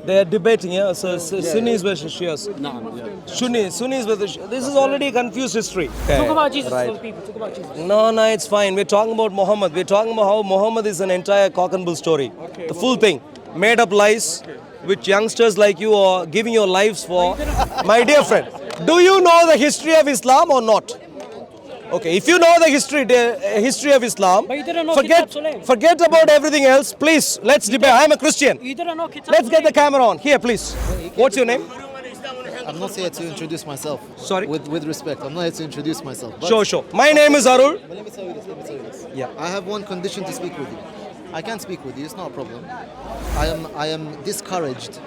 They are debating, yeah? So Sunnis versus Shias. Sunnis versus Shias. This is already a confused history. Talk about Jesus Right. for the people. Talk about Jesus. No, it's fine. We're talking about Muhammad. We're talking about how Muhammad is an entire cock and bull story. The full thing. Made up lies, which youngsters like you are giving your lives for. My dear friend, do you know the history of Islam or not? Okay, if you know the history of Islam, But you didn't know Kitab Sulaim. forget about everything else. Please, let's debate. I'm a Christian. You didn't know Kitab Let's get the Sulaim. camera on. Here, please. What's your name? I'm not here to introduce myself. Sorry? With respect, I'm not here to introduce myself. But, Sure. My name is Arul. but let me tell you this. Yeah. I have one condition to speak with you. I can speak with you. It's not a problem. I am discouraged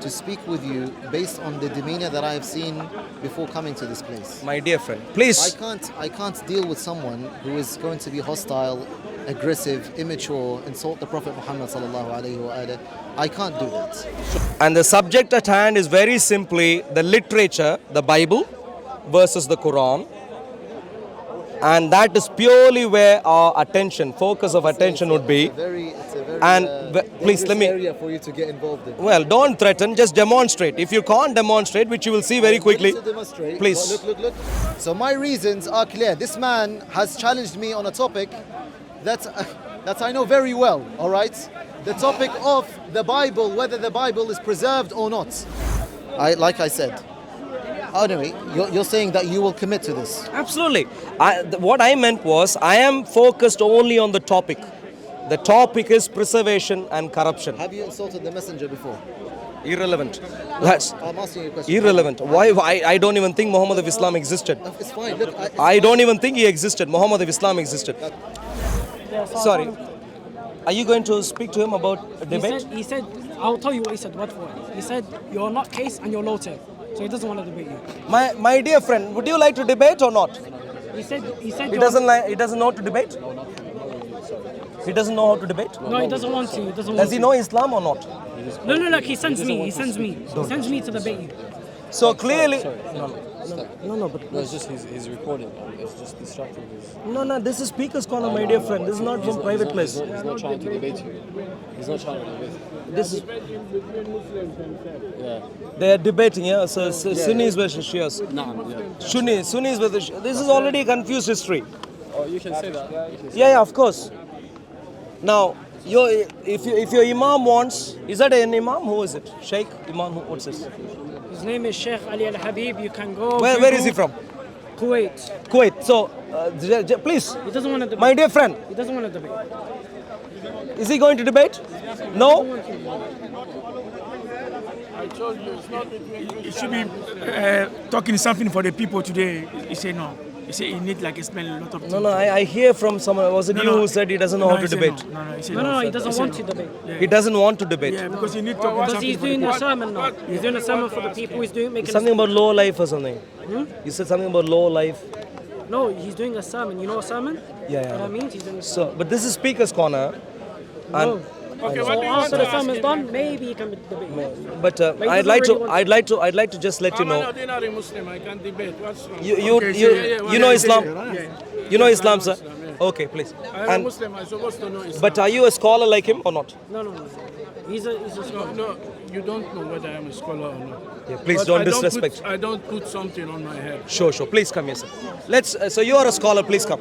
to speak with you based on the demeanor that I have seen before coming to this place. My dear friend, please. I can't deal with someone who is going to be hostile, aggressive, immature, insult the Prophet Muhammad sallallahu alaihi wasallam. I can't do that. And the subject at hand is very simply the literature, the Bible versus the Quran. And that is purely where our attention, focus of attention would be. It's a very And please, let me- area for you to get involved in. Well, don't threaten, just demonstrate. If you can't demonstrate, which you will see very quickly, To demonstrate. please. Look. So my reasons are clear. This man has challenged me on a topic that I know very well. All right, the topic of the Bible, whether the Bible is preserved or not. Like I said. Anyway, you're saying that you will commit to this. Absolutely. What I meant was, I am focused only on the topic. The topic is preservation and corruption. Have you insulted the messenger before? Irrelevant. That's I'm asking you a question. irrelevant. Why? I don't even think Muhammad of Islam existed. It's fine. Look, I don't even think he existed. Muhammad of Islam existed. Sorry. Are you going to speak to him about a debate? He said, I'll tell you what he said, word for word. He said, you're not case and you're low tech. So he doesn't want to debate you. My dear friend, would you like to debate or not? He said He you're- doesn't like. He doesn't know how to debate. He doesn't know how to debate. No, he doesn't want to. He doesn't want Does he to. know Islam or not? No, look, he sends me. He sends me to debate you. So clearly, No, it's just he's recording. It's just distracting. no. This is speaker's corner, my dear friend. This is not from private place. He's not trying to debate you. He's not trying to debate you. This is Yeah. they are debating, yeah. So Sunnis versus Shias. Yeah. Sunnis versus Shias. This is already a confused history. Oh, you can say that. Yeah, of course. Now, if your imam wants, is that an imam? Who is it? Sheikh Imam? What's this? His name is Sheikh Ali Al Habib. You can go. Where is he from? Kuwait. Kuwait. So, please, He doesn't want to debate. my dear friend, He doesn't want to debate. is he going to debate? No. It should be talking something for the people today. He said no. He said he need like explain a lot of things. No. I hear from someone. Was it you who said he doesn't know how to he said debate? No, he said No, he doesn't said want no. to debate. He doesn't want to debate. Yeah, because he need talking Because something he's for the doing people. a sermon now. He's doing a sermon for the people. He's doing making. Something about low life or something. You said something about low life. No, he's doing a sermon. You know a sermon? Yeah. What that means? He's doing a sermon. So, but this is speaker's corner. And Okay, So what do you want after to the ask sermon's him? done, maybe he can debate. but he I'd doesn't like to. really want I'd like to just let you I'm an know. ordinary Muslim. I can debate. What's wrong? You know Islam. You know Islam, sir. Okay, please. I am a And Muslim. I'm supposed to know Islam. but are you a scholar like him or not? No. He's a scholar. No, you don't know whether I'm a scholar or not. Yeah, please But don't I disrespect. I don't put something on my head. Sure. Please come here, sir. Let's. So you are a scholar. Please come.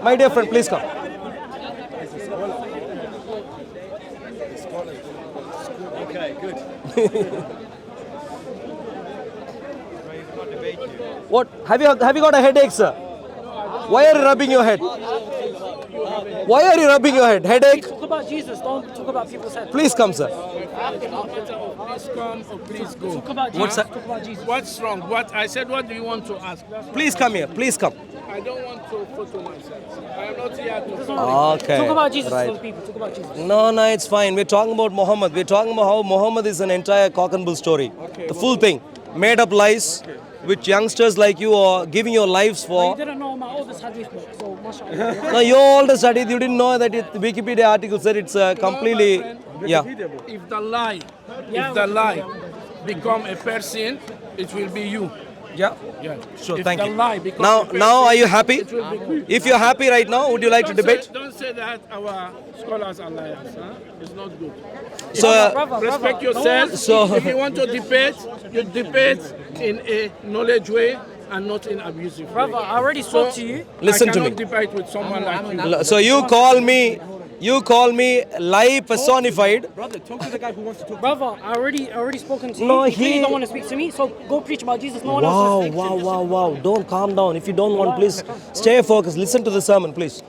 My dear friend, please come. What? Have you got a headache, sir? Why are you rubbing your head? Why are you rubbing your head? Headache? Talk about Jesus. Don't talk about people's head. Please come, sir. Please come or please go. Talk about Jesus. What's that? Talk about Jesus. What's wrong? What I said, what do you want to ask? Please come here. Please come. I don't want to photo myself. I am not here to Okay. Talk about Jesus Right. for the people. Talk about Jesus. No, it's fine. We're talking about Muhammad. We're talking about how Muhammad is an entire cock and bull story. The full thing. Made up lies, which youngsters like you are giving your lives You for. didn't know my oldest hadith book, so mashallah. No, you all the studied. You didn't know that the Wikipedia article said it's completely. Yeah. If the lie, Yeah, if the lie become a person, it will be you. Yeah. Yeah. Sure, It's thank the you. lie, because Now, the now are you person- happy? it will be quick. If you're happy right now, would you like to debate? Don't say that our scholars are liars. Huh? It's not good. So, Respect yourself. So- if you want to debate, you debate in a knowledge way and not in abusive way. Brother, I already spoke to you. Listen I to me. cannot debate with someone like you. So you call me lie personified. Brother, talk to the guy who wants to talk. Brother, I already spoken to No, you. You clearly he- don't want to speak to me, so go preach about Jesus. No one Wow, else will speak to you. wow. Don't calm down. If you don't want, please stay focused. Listen to the sermon, please.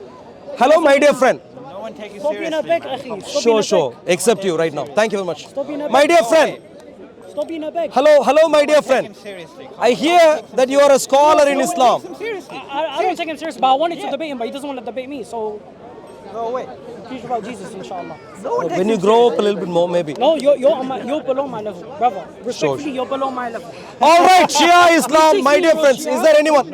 Hello, my dear friend. No one take it Stop being a seriously. beg, man. akhi. Stop being a Sure. beg. Accept you right now. Thank you very much. Stop being a My beg. dear friend. Stop being a beg. Hello, my dear Take friend. him seriously. I hear that you are a scholar in Islam. Seriously. I don't take him serious, but I wanted to debate him, but he doesn't want to debate me, so Go away. preach about Jesus, inshallah. When you grow up a little bit more, maybe. No, you're below my level, brother. Respectfully, you're below my level. All right, Shia Islam, my dear friends. Is there anyone?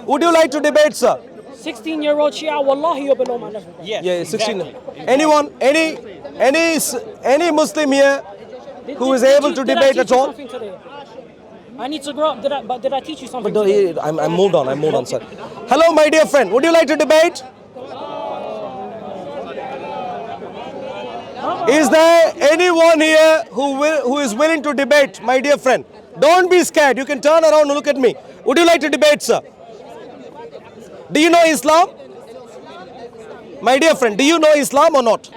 Would you like to debate, sir? 16-year-old Shia, wallahi, you're below my level. Yes. Yeah, 16. exactly. Anyone? Any Muslim here who is able to debate at all? I need to grow up. Did I teach you something? But today? I'm moved on, sir. Hello, my dear friend. Would you like to debate? Is there anyone here who is willing to debate, my dear friend? Don't be scared. You can turn around and look at me. Would you like to debate, sir? Do you know Islam? My dear friend, do you know Islam or not?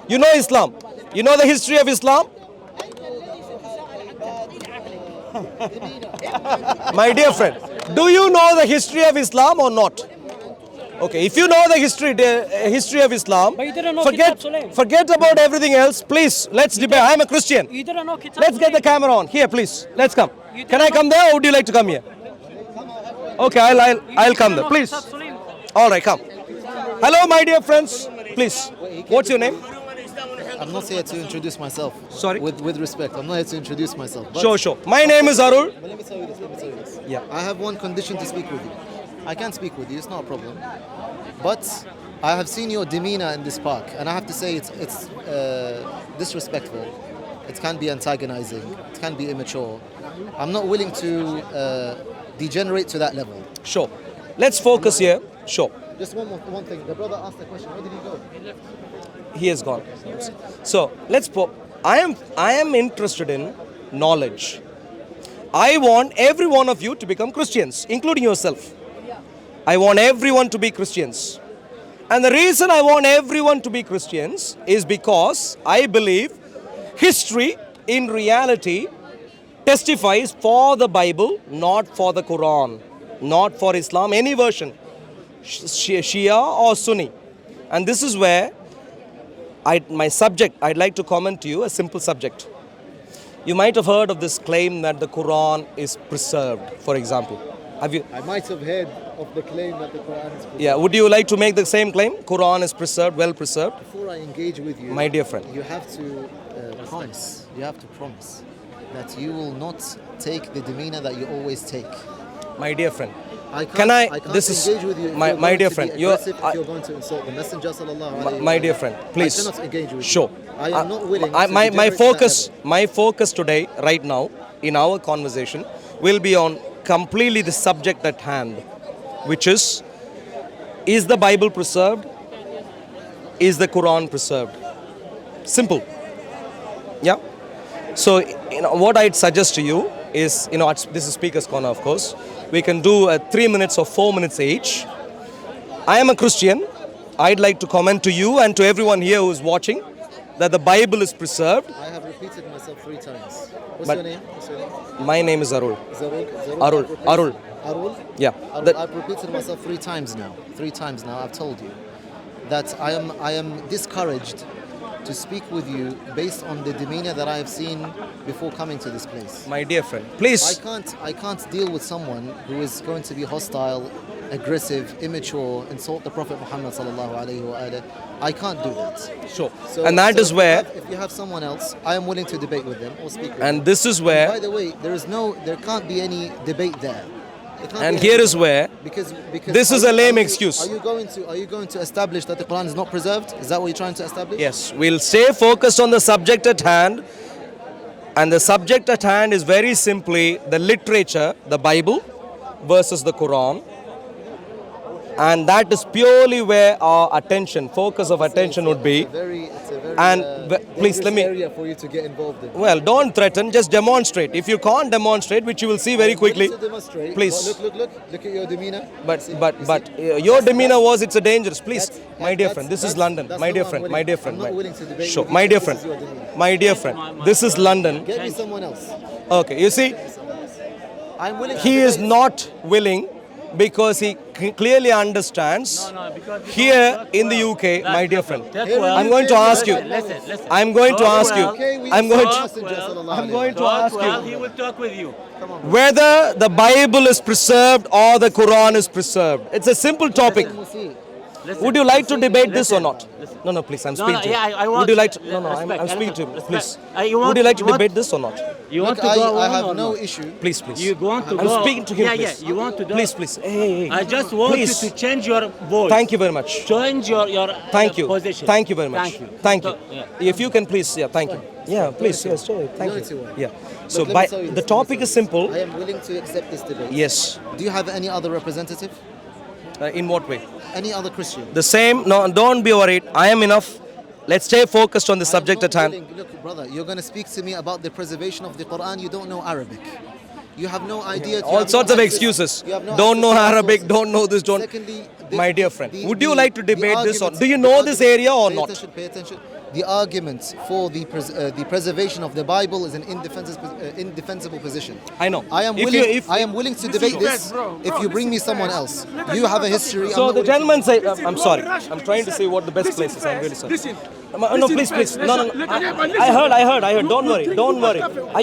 You know Islam? You know the history of Islam? My dear friend, do you know the history of Islam or not? Okay, if you know the history of Islam, But you didn't know Kitab Sulaim. forget about everything else. Please, let's debate. I'm a Christian. You didn't know Kitab Let's get the Sulaim. camera on. Here, please. Let's come. You Can I come there or would you like to come here? Okay, I'll come there. Please. Kitab Sulaim. All right, come. Hello, my dear friends. Please. What's your name? I'm not here to introduce myself. Sorry? With respect, I'm not here to introduce myself. But Sure. My name is Arul. But let me tell you this. Yeah. I have one condition to speak with you. I can speak with you, it's not a problem. But I have seen your demeanor in this park, and I have to say it's disrespectful. It can be antagonizing. It can be immature. I'm not willing to degenerate to that level. Sure. Let's focus here. Sure. Just one thing. The brother asked a question. Where did he go? He has gone. So I am interested in knowledge. I want every one of you to become Christians, including yourself. I want everyone to be Christians. And the reason I want everyone to be Christians is because I believe history in reality testifies for the Bible, not for the Quran, not for Islam, any version, Shia or Sunni. And this is where my subject, I'd like to comment to you a simple subject. You might have heard of this claim that the Quran is preserved, for example. Have you? I might have heard of the claim that the Quran is preserved. Yeah, would you like to make the same claim? Quran is preserved, well preserved? Before I engage with you, My dear friend. you have to promise. You have to promise that you will not take the demeanor that you always take. My dear friend. I can't, Can I- can't this is- engage with you if my- you're my going dear to friend, be you're- aggressive, if you're going to insult the Messenger sallallahu alaihi My dear wasallam. friend, please. I cannot engage with Sure. you. I am not willing to my degenerate to that my focus today, right now, in our conversation, will be on completely the subject at hand, which is the Bible preserved? Is the Quran preserved? Simple. Yeah. So, what I'd suggest to you is, this is Speaker's Corner, of course. We can do 3 minutes or 4 minutes each. I am a Christian. I'd like to comment to you and to everyone here who is watching that the Bible is preserved. I have repeated myself 3 times. What's But- your name? What's your name? My name is Arul. Zarul? Arul. Arul. Arul? Yeah. Arul, That- I've repeated myself 3 times now. 3 times now. I've told you that I am discouraged to speak with you based on the demeanor that I have seen before coming to this place. My dear friend, please. I can't deal with someone who is going to be hostile, aggressive, immature, insult the Prophet Muhammad sallallahu alaihi wasallam. I can't do that. Sure. So, And that so is where, if you have someone else, I am willing to debate with them or speak with them. and this is By where, the way, there can't be any debate there. There can't and be any here is debate. where, because this is are a you- lame are you- excuse. Are you going to establish that the Quran is not preserved? Is that what you're trying to establish? yes, we'll stay focused on the subject at hand. And the subject at hand is very simply the literature, the Bible versus the Quran. And that is purely where our attention, focus of attention would be. It's a very And please let me. area for you to get involved in. Well, don't threaten, just demonstrate. If you can't demonstrate, which you will see very quickly, To demonstrate, please. look at your demeanor. But your demeanor was it's a dangerous. Please, my dear friend, this is London. that's My the dear one friend, I'm my willing- dear friend. I'm not willing to debate Sure, with my you. dear This friend, is your demeanor. my dear friend. This is London. Get me someone else. Okay, you see, I'm willing. he to is debate. not willing because he clearly understands. Here in the UK, my dear friend, I'm going to ask you. I'm going to ask you. Okay, we I'm going saw to. Messenger sallallahu I'm alayhi going to Talk ask well, you he will talk with you. whether the Bible is preserved or the Quran is preserved. It's a simple topic. We'll see. Would you like to debate this or not? No, no, please. I'm speaking to you. I want Would you like to? No, no. respect, I'm speaking to you. respect. Please. You want- Would you like to you want- debate this or not? You want Look, to go I on have or no not? issue. Please, please. You want to I'm go? speaking to him. Yeah, please. yeah. You want to do? Please, please. Hey, hey. I just want Please. you to change your voice. Thank you very much. Change your Thank you. position. Thank you very much. Thank you. Thank you. So, yeah. If you can please, yeah, thank you. Yeah, please, yes, sure. Thank No, it's you. all right. Yeah. But So let me by tell you the this, topic is simple. I am willing to accept this debate. Yes. Do you have any other representative? In what way? Any other Christian? The same. No, don't be worried. I am enough. Let's stay focused on the subject I at am not hand. willing- Look, brother, you're going to speak to me about the preservation of the Quran. You don't know Arabic. You have no idea. you All have sorts no of access- excuses. you have no Don't access know to our Arabic. sources. Don't know this. Don't. Secondly, My dear friend, would you like to debate this or do you know this area or not? Pay attention. The argument for the preservation of the Bible is an indefensible position. I know. I am If willing. you- if- I am willing to debate this if you bring me someone else. You have a history. I'm So not the willing to- gentleman say, I'm sorry. I'm trying to say what the best place is. I'm really sorry. No, please, please. No, no, no. I heard. Don't worry. Don't worry. Are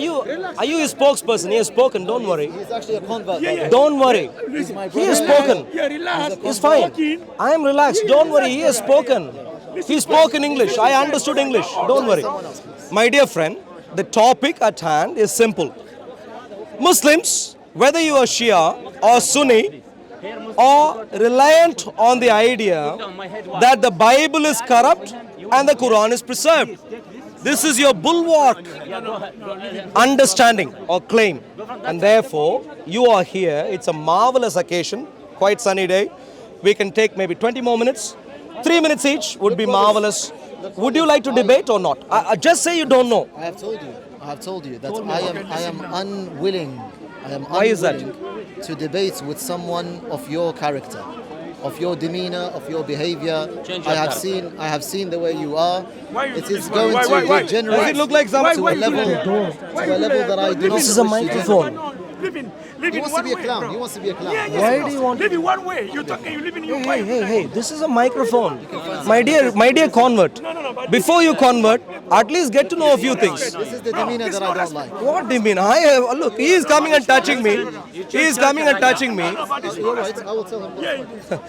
you his spokesperson? He has spoken. Don't worry. He's actually a convert. by the way. Don't worry. He's my He has brother. spoken. Yeah, relax. It's fine. I am relaxed. Don't worry. He has spoken. He spoke in English. I understood English. Don't worry. My dear friend, the topic at hand is simple. Muslims, whether you are Shia or Sunni, are reliant on the idea that the Bible is corrupt and the Quran is preserved. This is your bulwark understanding or claim. And therefore, you are here. It's a marvelous occasion, quite sunny day. We can take maybe 20 more minutes. 3 minutes each would be marvelous. Would you like to debate or not? Just say you don't know. I have told you. I have told you that I am unwilling. I am Why is that? unwilling to debate with someone of your character, of your demeanor, of your behavior. Change your character. I have seen the way you are. Why you It do is this? going Why? to Why? degenerate. Does it look like some- to a level that I do not This is a wish to do. microphone. Live He in wants to one be a way, clown. bro. He wants to be a clown. Yeah, yes, Why bro. do you want- Live in one way. You're talking. You live in your way. Hey, this is a microphone. My dear convert. No, but Before you convert, at least get to know a few things. This is the demeanor that I don't like. What do you mean? Look, he is coming and touching me. He is coming and touching me. You're right. I will tell him.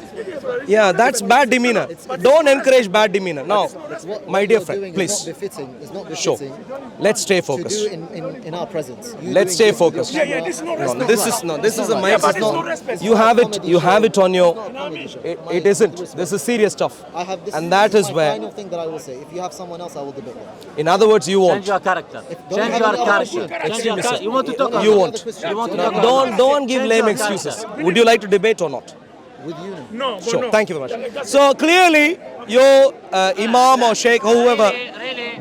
Yeah, that's bad demeanor. Don't encourage bad demeanor. Now, What my dear you're friend, doing please. Is not befitting. It's not Sure. befitting Let's stay to focused. do in our presence. You Let's doing stay this with your focused. Yeah, camera, this is no No, respect. this is a right. mic. Yeah, but It's it's no not- respect. You have it. You have it on your. comedy show. It isn't. This is serious stuff. I have this. And that this is my where. final thing that I will say. If you have someone else, I will debate them. In other words, you Change won't. your character. don't Change have your any other character. question. Change your me, character. sir. You want to talk? You about- won't. You want to talk? about- Don't give Change lame your excuses. character. Would you like to debate or not? With you. No, but Sure. no. Thank you very much. So clearly, your imam or sheikh or whoever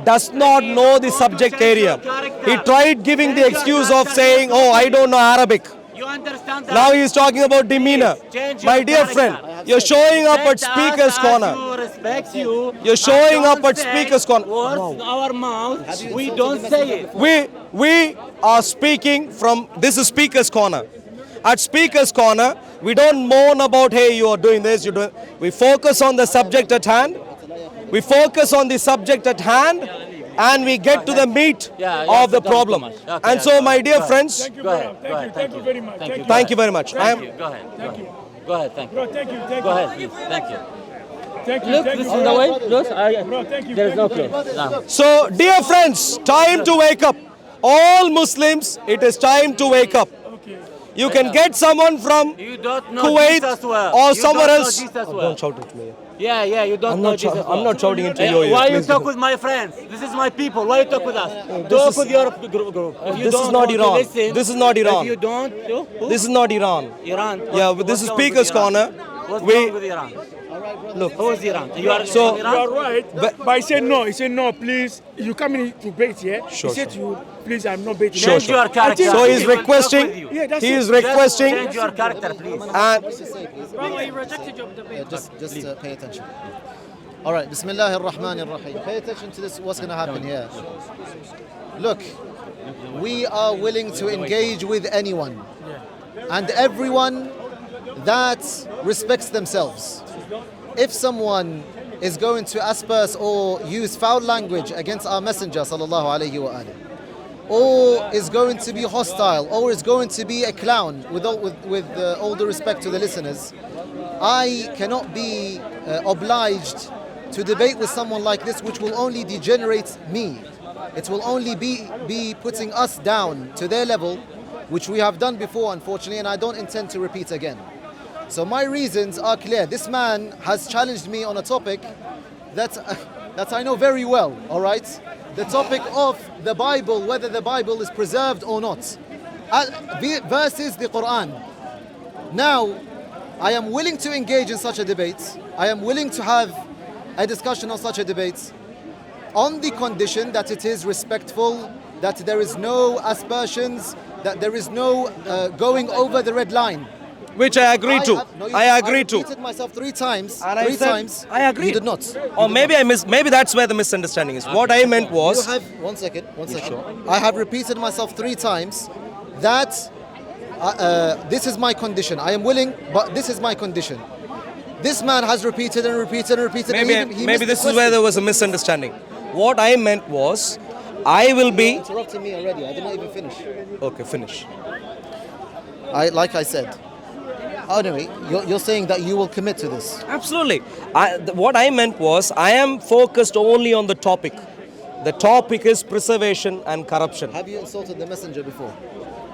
does not know the subject area. He tried giving the excuse of saying, "Oh, I don't know Arabic." You understand that? Now he is talking about demeanor. Change your My dear character. friend, you're showing up at Let us Speaker's ask Corner. you, respect you. You're showing and up don't at say Speaker's Corner. Words in our mouth. We insulted don't the say messenger it. We are speaking from, this is Speaker's Corner. At Speaker's Corner, we don't moan about, hey, you are doing this, you're doing. We focus on the subject at hand. We focus on the subject at hand, and we get to the meat Yeah, of the don't problem. too much. Okay, And so, my dear go ahead. friends, Thank you, Go ahead, brother. go ahead. Thank you very much. Thank you. thank you very much. I am. Go ahead. Thank you. Go ahead. Thank you. Bro, thank you. Thank Go you. ahead, please. Thank you. Thank you. Look, Thank this you. is the way. Look, Bro, thank you. there is no thank you. clothes. No. So, dear friends, time to wake up. All Muslims, it is time to wake up. Okay. You can get someone from You don't know Kuwait Jesus well. or You somewhere don't know else. Jesus well. Don't shout at me. Yeah, yeah, you don't I'm know not, Jesus. I'm not shouting into Yeah, your ear. why you Please talk don't. with my friends? This is my people. Why you talk with us? Talk is- with your group. If you This is don't not want to Iran. listen, This is not Iran. If you don't, who? This is not Iran. Iran. Yeah, but this is Speaker's Corner. What's We- wrong with Iran? Look, Who is Iran? You are So- from You Iran? are right. But I said no. He said no, please. You come in to bait here. Sure, He said sure. to you, please, I'm not baiting. Sure, Change your character. so he's He will talk requesting. with you. Yeah, that's He it. is Just requesting. change your character, please. And Brother, you rejected your debate. Just pay attention. All right, Bismillah ar-Rahman ar-Rahim. Pay attention to this, what's going to happen here. Look, we are willing to engage with anyone and everyone that respects themselves. If someone is going to asperse or use foul language against our Messenger sallallahu alaihi wa alihi, or is going to be hostile, or is going to be a clown, with all due respect to the listeners, I cannot be obliged to debate with someone like this, which will only degenerate me. It will only be putting us down to their level, which we have done before, unfortunately, and I don't intend to repeat again. So my reasons are clear. This man has challenged me on a topic that I know very well, all right? The topic of the Bible, whether the Bible is preserved or not. Versus the Quran. Now, I am willing to engage in such a debate. I am willing to have a discussion on such a debate on the condition that it is respectful, that there is no aspersions, that there is no going over the red line. which I agree to. I agree I to. repeated myself three times. And I Three said, times. I agree. You did not. Or maybe maybe that's where the misunderstanding is. What I meant You was, have one second. I have repeated myself three times that this is my condition. I am willing, but this is my condition. This man has repeated and repeated and repeated. and he maybe missed this the is where question. there was a misunderstanding. What I meant was, I will be. Interrupting me already. I did not even finish. Okay, finish. Like I said. Anyway, you're saying that you will commit to this. Absolutely. What I meant was, I am focused only on the topic. The topic is preservation and corruption. Have you insulted the messenger before?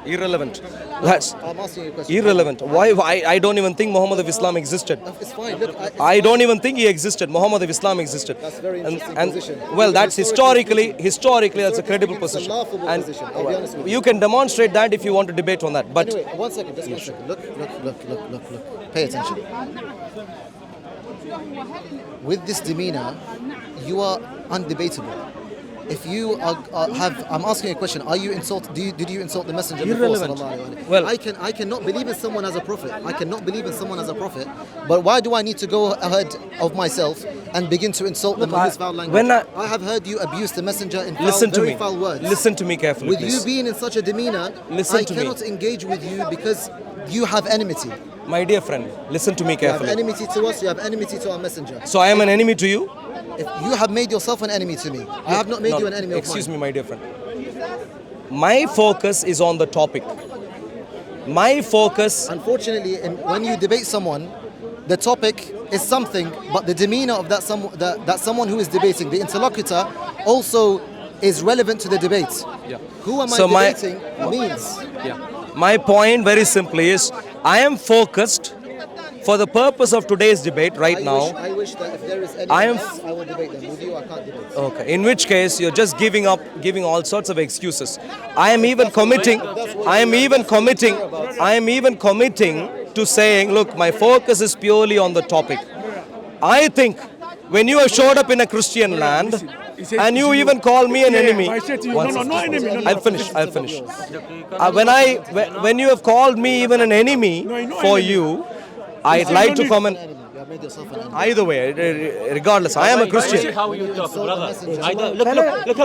Irrelevant. That's I'm asking you a question. irrelevant. Why? I don't even think Muhammad of Islam existed. It's fine. Look, I don't even think he existed. Muhammad of Islam existed. That's a very interesting position. Well, Even that's historically that's a Historically credible speaking, it's a position. laughable And position, I'll be honest with you. you can demonstrate that if you want to debate on that. But Anyway, one second, just one second. Look. Pay attention. With this demeanor, you are undebatable. If you I'm asking a question. Are you did you insult the messenger before? Irrelevant. Sallallahu alaihi wasallam? Well- I cannot believe in someone as a prophet. I cannot believe in someone as a prophet. But why do I need to go ahead of myself and begin to insult them Look, in I- this foul language? when I have heard you abuse the messenger in listen to very me. foul words. Listen to me carefully, With please. you being in such a demeanor, Listen I to me. cannot engage with you because you have enmity. My dear friend, listen to me You have carefully. enmity to us, you have enmity to our messenger. So I am an enemy to you? If you have made yourself an enemy to me, I have not made No, you an enemy of excuse mine. me, my dear friend. My focus is on the topic. My focus. Unfortunately, when you debate someone, the topic is something, but the demeanor of that someone who is debating, the interlocutor, also is relevant to the debate. Yeah. Who am So I debating means. My point very simply is, I am focused for the purpose of today's debate right now. I wish that if there is anyone I am else, I will debate them. With you, I can't debate. Okay, in which case you're just giving all sorts of excuses. I am even committing to saying, look, my focus is purely on the topic. I think when you have showed up in a Christian land and you even call me an enemy. I said to you, One no, second. no enemy. No, I'll finish. When you have called me even an enemy for you, I'd like to comment. You have made yourself an enemy. Either way, regardless, I am a Christian. How you talk, Insult the brother? messenger. I don't, look.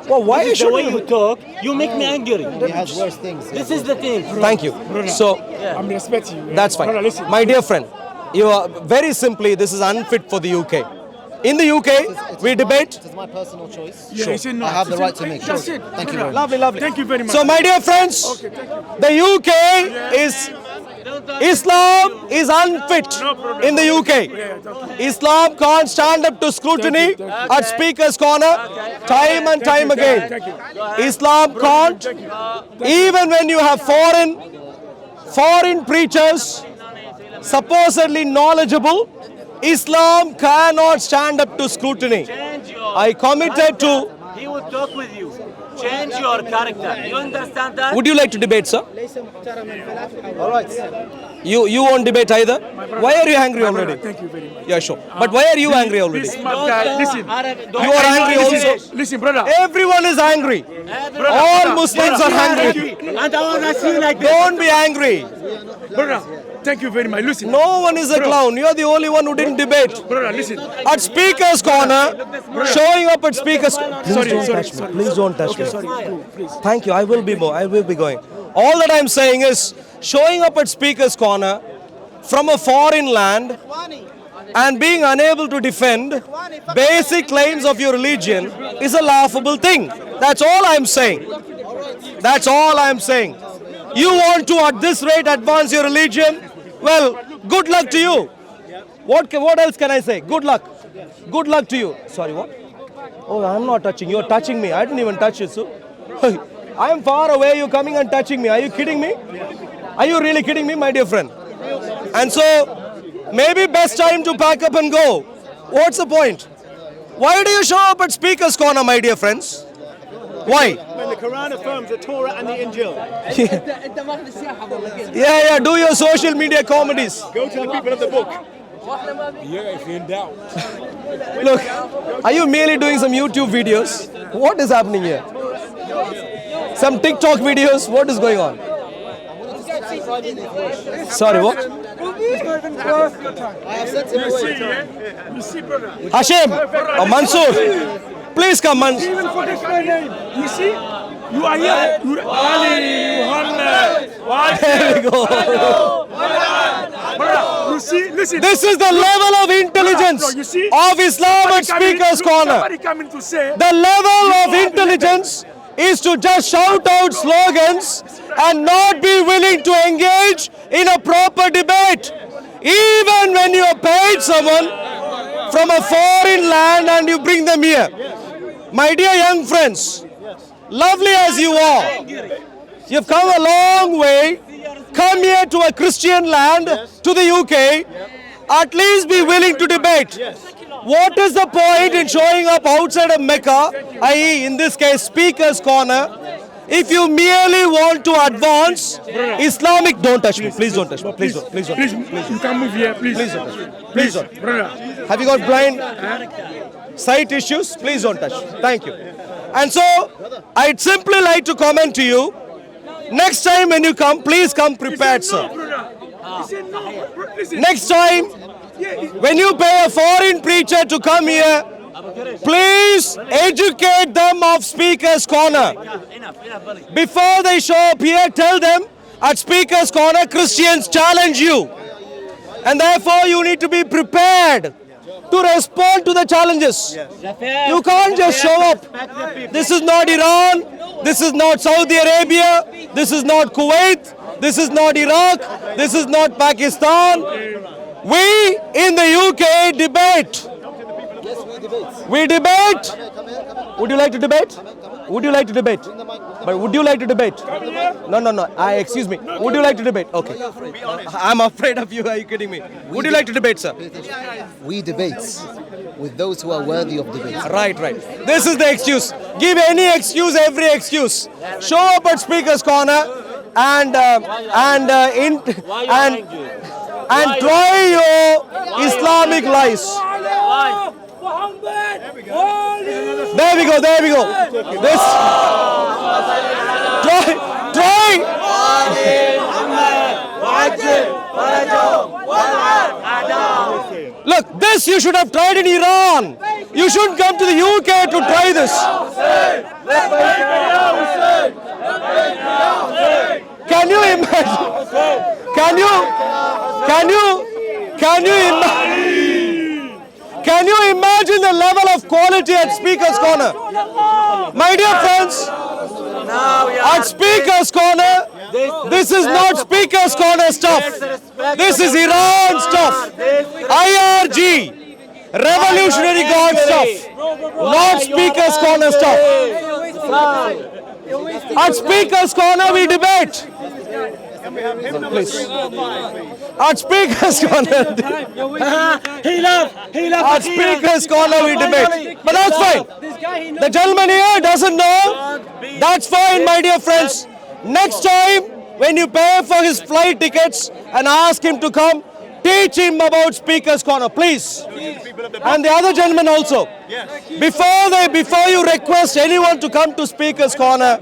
Well, why This is the way should you talk. You make me angry. He has worse things. This is the thing. Thank you. So I'm respecting you. that's Brother, fine. listen. My dear friend, you are very simply, this is unfit for the UK. In the UK, we debate. It is my personal choice. Yeah, he said no. I have the He right said, to make That's sure. it. Thank you Brother. very much. Lovely. Thank you very much. So, my dear friends, Okay, thank you. the UK is Islam is unfit in the UK. Islam can't stand up to scrutiny at Speaker's Corner time and time again. Thank you. Islam can't, even when you have foreign preachers, supposedly knowledgeable, Islam cannot stand up to scrutiny. Change your I committed to. He will talk with you. Change your character. You understand that? Would you like to debate, sir? All right. You won't debate either? Why are you angry already? Thank you very much. Yeah, sure. But why are you angry already? This smart guy, listen. You are angry also. Listen, brother. Everyone is angry. All Muslims are angry. And I want to see you like this. Don't be angry. Brother, thank you very much. Listen. No one is a clown. You are the only one who didn't debate. Brother, listen. At Speaker's Corner, showing up at Speaker's. Sorry. Please don't touch me. Sorry, please. Thank you. I will be going. All that I'm saying is showing up at Speaker's Corner from a foreign land and being unable to defend basic claims of your religion is a laughable thing. That's all I'm saying. That's all I'm saying. You want to at this rate advance your religion? Well, good luck to you. What else can I say? Good luck. Good luck to you. Sorry, what? Oh, I'm not touching. You're touching me. I didn't even touch you, so. I'm far away. You're coming and touching me. Are you kidding me? Are you really kidding me, my dear friend? And so, maybe best time to pack up and go. What's the point? Why do you show up at Speaker's Corner, my dear friends? Why? When the Quran affirms the Torah and the Injil. Yeah, do your social media comedies. Go to the people of the book. Yeah, if you're in doubt. Look, are you merely doing some YouTube videos? What is happening here? Some TikTok videos? What is going on? Sorry, what? You see, brother. Hashim or Mansoor, please come, Mansoor. Even forget my name. You see? You are here. Ali, Muhammad. There we go. Brother, you see? Listen. This is the level of intelligence No, you see? of Islam at Speaker's Corner. Somebody coming to say. The level of intelligence is to just shout out slogans and not be willing to engage in a proper debate. Even when you have paid someone from a foreign land and you bring them here. My dear young friends, lovely as you are, you've come a long way, come here to a Christian land, to the UK, at least be willing to debate. What is the point in showing up outside of Mecca, i.e. in this case Speaker's Corner, if you merely want to advance Islamic... Don't touch me, please don't touch me, please don't. Please, you can move here, please. Please don't. Brother. Have you got blind sight issues? Please don't touch. Thank you. And so, I'd simply like to comment to you, next time when you come, please come prepared, sir. He said no. Listen. Next time, when you pay a foreign preacher to come here, please educate them of Speaker's Corner. Before they show up here, tell them at Speaker's Corner, Christians challenge you. And therefore, you need to be prepared to respond to the challenges. You can't just show up. This is not Iran. This is not Saudi Arabia. This is not Kuwait. This is not Iraq. This is not Pakistan. We in the UK debate. We debate. Would you like to debate? Would you like to debate? But would you like to debate? No. Excuse me. Would you like to debate? Okay. I'm afraid of you. Are you kidding me? Would you like to debate, sir? We debate with those who are worthy of debate. Right. This is the excuse. Give any excuse, every excuse. Show up at Speaker's Corner and try your Islamic lies. There we go. This. Try. Look, this you should have tried in Iran. You shouldn't come to the UK to try this. Can you imagine? Can you imagine the level of quality at Speaker's Corner? My dear friends, at Speaker's Corner, this is not Speaker's Corner stuff. This is Iran stuff. IRG, Revolutionary Guard stuff. Not Speaker's Corner stuff. At Speaker's Corner, we debate. Please. At Speaker's Corner. At Speaker's Corner we debate. But that's fine. This guy, he knows. The gentleman here doesn't know. That's fine, my dear friends. Next time, when you pay for his flight tickets and ask him to come, teach him about Speaker's Corner, please. And the other gentleman also. Before you request anyone to come to Speaker's Corner,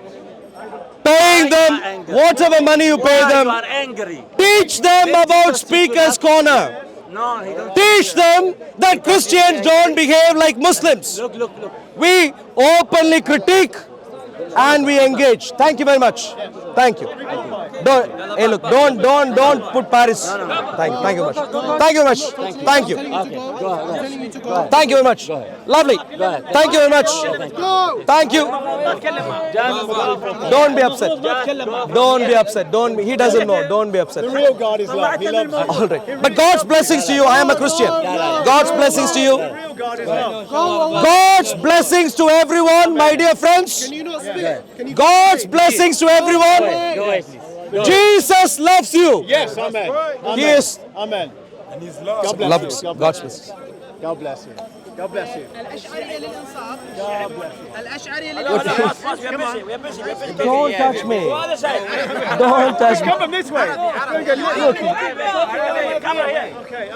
paying them whatever money you pay You them, are angry. teach them about Speaker's Corner. No, he don't. Teach them that Christians don't behave like Muslims. Look. We openly critique and we engage. Thank you very much. Thank you. Don't put Paris. Thank you very much. Thank you very much. Thank you. Thank you very much. Lovely. Thank you very much. Thank you. Don't be upset. Don't be upset. He doesn't know. Don't be upset. The real God is love. He loves you. All right. But God's blessings to you. I am a Christian. God's blessings to you. The real God is love. God's blessings to everyone, my dear friends. Can you not speak? God's blessings to everyone. Jesus loves you. Yes, amen. He is. Amen. God Love bless you. God God's bless you. blessings. God bless you. God bless you. Don't touch me. Don't touch me. Come from this way.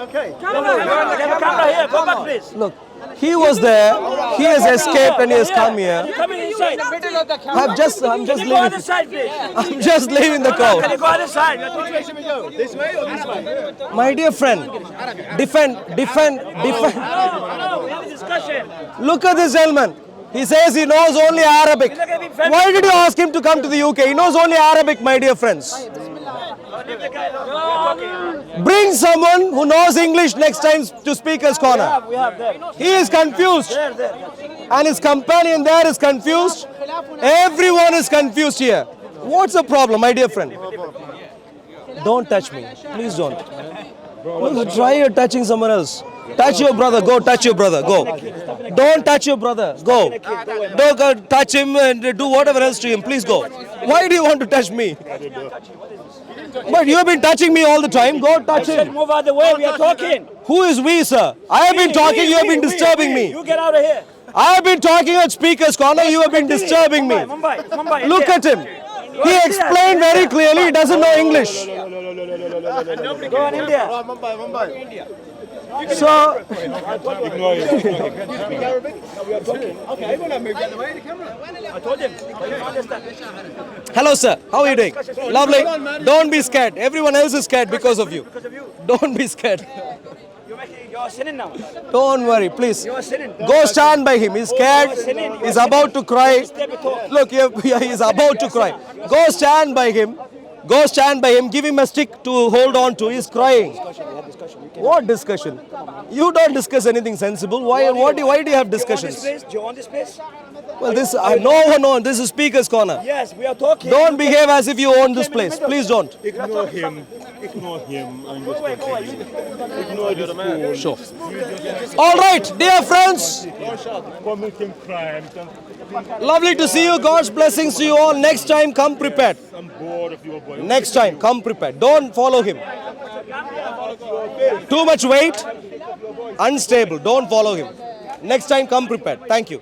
Okay. Camera here. Go back, please. Look, he was there. He has escaped and he has come here. Come inside. I'm just Go leaving. other side, please. I'm just leaving the Can you crowd. go other side? Which way should we go? This way or this way? My dear friend, defend. We have a discussion. Look at this gentleman. He says he knows only Arabic. Why did you ask him to come to the UK? He knows only Arabic, my dear friends. Bring someone who knows English next time to Speaker's Corner. We have there. He is confused. There. And his companion there is confused. Everyone is confused here. What's the problem, my dear friend? Don't touch me. Please don't. Look, try touching someone else. Touch your brother. Go touch your brother. Go. Don't touch your brother. Go. Don't go touch him and do whatever else to him. Please go. Why do you want to touch me? But you have been touching me all the time. Go touch him. Move out of the way. We are talking. Who is we, sir? I have been talking. You have been disturbing me. You get out of here. I have been talking at Speaker's Corner. You have been disturbing me. Mumbai. Look at him. He explained very clearly. He doesn't know English. Go on India. Mumbai. So, Okay, everyone have moved out of the way. The camera. I told him. Understand. hello, sir. How are you doing? Lovely. Don't be scared. Everyone else is scared because of you. Don't be scared. You're sinning now. Don't worry, please. You're sinning. Go stand by him. He's scared. He's about to cry. Look, he's about to cry. Go stand by him. Go stand by him. Give him a stick to hold on to. He's crying. What discussion? You don't discuss anything sensible. Why do you have discussions? Do you want this place? Well, no. This is Speaker's Corner. Yes, we are talking. Don't behave as if you own this place. Please don't. Ignore him. And just ignore this fool. Sure. All right, dear friends. Committing crimes. Lovely to see you. God's blessings to you all. Next time, come prepared. I'm bored of your boy. Next time, come prepared. Don't follow him. Too much weight, unstable. Don't follow him. Next time, come prepared. Thank you.